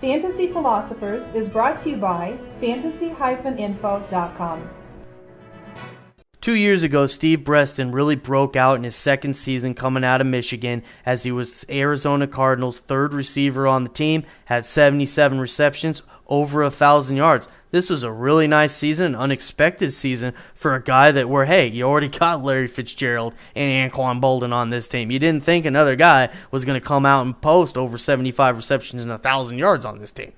Fantasy Philosophers is brought to you by fantasy-info.com. 2 years ago, Steve Breaston really broke out in his second season coming out of Michigan as he was Arizona Cardinals' third receiver on the team, had 77 receptions, over 1,000 yards. This was a really nice season, unexpected season for a guy that you already got Larry Fitzgerald and Anquan Boldin on this team. You didn't think another guy was going to come out and post over 75 receptions and 1,000 yards on this team.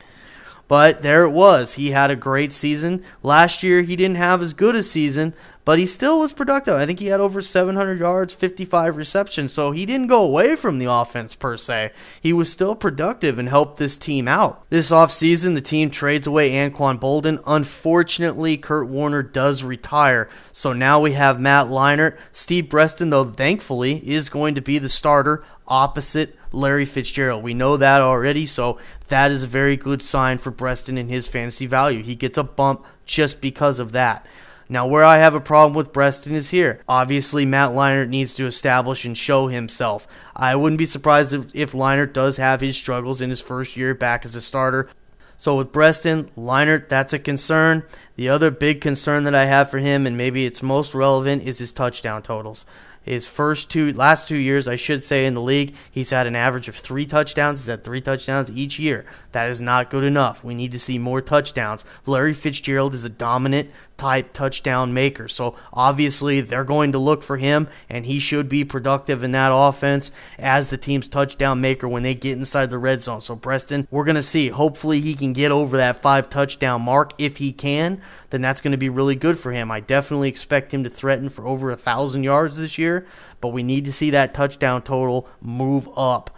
But there it was. He had a great season. Last year, he didn't have as good a season, but he still was productive. I think he had over 700 yards, 55 receptions, so he didn't go away from the offense per se. He was still productive and helped this team out. This offseason, the team trades away Anquan Boldin. Unfortunately, Kurt Warner does retire, so now we have Matt Leinart. Steve Breaston, though, thankfully, is going to be the starter opposite Larry Fitzgerald. We know that already, so that is a very good sign for Breaston and his fantasy value. He gets a bump just because of that. Now, where I have a problem with Breaston is here. Obviously, Matt Leinart needs to establish and show himself. I wouldn't be surprised if Leinart does have his struggles in his first year back as a starter. So with Breaston, Leinart, that's a concern. The other big concern that I have for him, and maybe it's most relevant, is his touchdown totals. His last 2 years, I should say, in the league, he's had an average of 3 touchdowns. He's had 3 touchdowns each year. That is not good enough. We need to see more touchdowns. Larry Fitzgerald is a dominant type touchdown maker. So obviously they're going to look for him, and he should be productive in that offense as the team's touchdown maker when they get inside the red zone. So Breaston, we're going to see. Hopefully he can get over that 5 touchdown mark. If he can, then that's going to be really good for him. I definitely expect him to threaten for over 1,000 yards this year, but we need to see that touchdown total move up.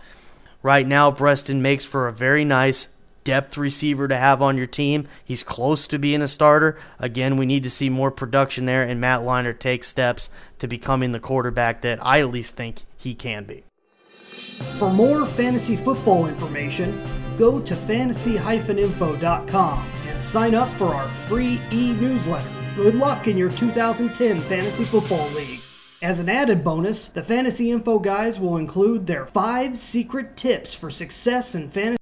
Right now, Breaston makes for a very nice depth receiver to have on your team. He's close to being a starter. Again, we need to see more production there, and Matt Leinart takes steps to becoming the quarterback that I at least think he can be. For more fantasy football information, go to fantasy-info.com and sign up for our free e-newsletter. Good luck in your 2010 Fantasy Football League. As an added bonus, the Fantasy Info guys will include their 5 secret tips for success in fantasy